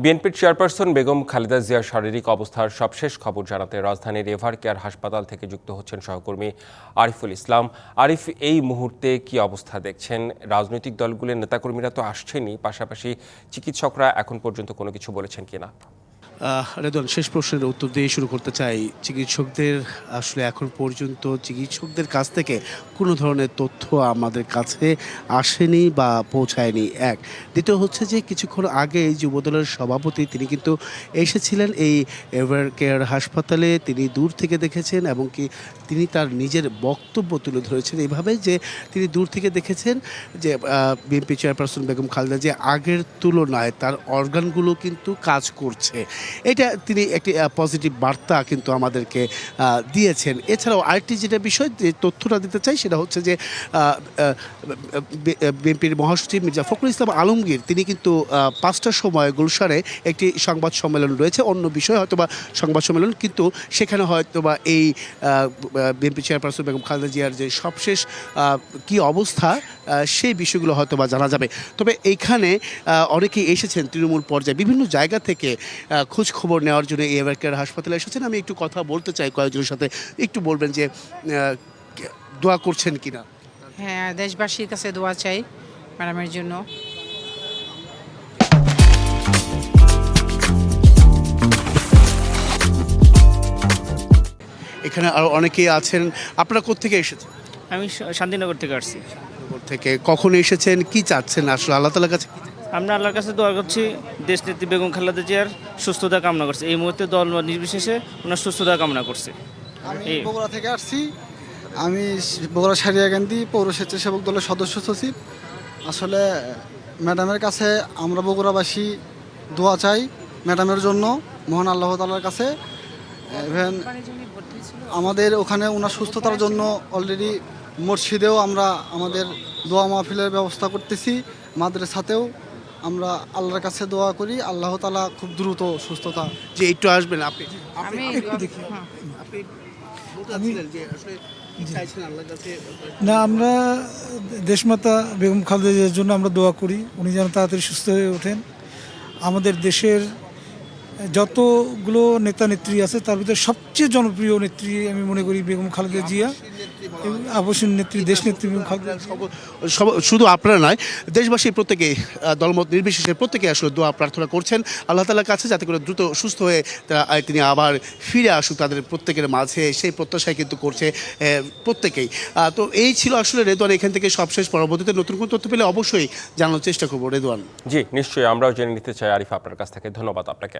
বিএনপির চেয়ারপারসন বেগম খালেদা জিয়ার শারীরিক অবস্থার সবশেষ খবর জানাতে রাজধানীর এভার কেয়ার হাসপাতাল থেকে যুক্ত হচ্ছেন সহকর্মী আরিফুল ইসলাম। আরিফ, এই মুহূর্তে কি অবস্থা দেখছেন? রাজনৈতিক দলগুলোর নেতাকর্মীরা তো আসছেনই, পাশাপাশি চিকিৎসকরা এখন পর্যন্ত কোনো কিছু বলেছেন কিনা? রেদন, শেষ প্রশ্নের উত্তর দিয়ে শুরু করতে চাই। চিকিৎসকদের আসলে এখন পর্যন্ত চিকিৎসকদের কাছ থেকে কোনো ধরনের তথ্য আমাদের কাছে আসেনি বা পৌঁছায়নি। এক, দ্বিতীয় হচ্ছে যে কিছুক্ষণ আগে এই যুবদলের সভাপতি তিনি কিন্তু এসেছিলেন এই এভার কেয়ার হাসপাতালে। তিনি দূর থেকে দেখেছেন এবং কি তিনি তার নিজের বক্তব্য তুলে ধরেছেন এইভাবে যে তিনি দূর থেকে দেখেছেন যে বিএনপি চেয়ারপারসন বেগম খালেদা যে আগের তুলনায় তার অর্গানগুলো কিন্তু কাজ করছে। এটা তিনি একটি পজিটিভ বার্তা কিন্তু আমাদেরকে দিয়েছেন। এছাড়াও আরেকটি যেটা বিষয় যে তথ্যটা দিতে চাই সেটা হচ্ছে যে বিএনপির মহাসচিব মির্জা ফখরুল ইসলাম আলমগীর তিনি কিন্তু 5টার সময় গুলশানে একটি সংবাদ সম্মেলন রয়েছে, অন্য বিষয় হয়তোবা সংবাদ সম্মেলন, কিন্তু সেখানে হয়তোবা এই বিএনপি চেয়ারপারসন বেগম খালেদা জিয়ার যে সবশেষ কি অবস্থা সেই বিষয়গুলো হয়তোবা জানা যাবে। তবে এইখানে অনেকেই এসেছেন তৃণমূল পর্যায়ে বিভিন্ন জায়গা থেকে খোঁজ খবর নেওয়ার জন্য এই এভার কেয়ার হাসপাতালে এসেছেন। আমি একটু কথা বলতে চাই কয়েকজনের সাথে, একটু বলবেন যে দোয়া করছেন কিনা? হ্যাঁ, দেশবাসীর কাছে দোয়া চাই ম্যাডামের জন্য। এখানে আরও অনেকেই আছেন। আপনারা কোত্থেকে এসেছেন? আমি শান্তিনগর থেকে আসছি। থেকে কখন এসেছেন, কি চাচ্ছেন আসলে আল্লাহ তাআলার কাছে? আমরা আল্লাহর কাছে দোয়া করছি, দেশনেত্রী বেগম খালেদা জিয়ার সুস্থতা কামনা করছি। এই মুহূর্তে দল নির্বিশেষে ওনার সুস্থতা কামনা করছে। আমি বগুড়া থেকে আসছি। আমি বগুড়া সারিয়াকান্দি পৌর স্বেচ্ছাসেবক দলের সদস্য সচিব। আসলে ম্যাডামের কাছে আমরা বগুড়াবাসী দোয়া চাই ম্যাডামের জন্য মহান আল্লাহ তাআলার কাছে। ইভেন আমাদের ওখানে ওনার সুস্থতার জন্য অলরেডি মসজিদেও আমরা আমাদের দোয়া মাহফিলের ব্যবস্থা করতেছি, মাদ্রাসাতেও আমরা আল্লাহর কাছে দোয়া করি আল্লাহ তাআলা খুব দ্রুত সুস্থতা। যে একটু আসবেন আপনি আমি একটু দেখি। আপনি বলতেছিলেন যে আসলে কি চাইছেন আল্লাহর কাছে? না, আমরা দেশমাতা বেগম খালেদা জিয়ার জন্য আমরা দোয়া করি, উনি যেন তাড়াতাড়ি সুস্থ হয়ে ওঠেন। আমাদের দেশের যতগুলো নেতা নেত্রী আছে তার ভিতরে সবচেয়ে জনপ্রিয় নেত্রী আমি মনে করি বেগম খালেদা জিয়া, আবশ্যক নেত্রী, দেশ নেত্রী বেগম খালেদা। শুধু আপনারা নয়, দেশবাসী প্রত্যেকে দলমত নির্বিশেষে প্রত্যেকে আসলে দোয়া প্রার্থনা করছেন আল্লাহ তাআলার কাছে যাতে করে দ্রুত সুস্থ হয়ে তিনি আবার ফিরে আসুক তাদের প্রত্যেকের মাঝে, সেই প্রত্যাশায় কিন্তু করছে প্রত্যেকেই। তো এই ছিল আসলে রেদওয়ান এখান থেকে সবশেষ। পরবর্তীতে নতুন কোনো তথ্য পেলে অবশ্যই জানানোর চেষ্টা করবো রেদওয়ান। জি নিশ্চয়ই, আমরাও জেনে নিতে চাই আরিফ আপনার কাছ থেকে। ধন্যবাদ আপনাকে।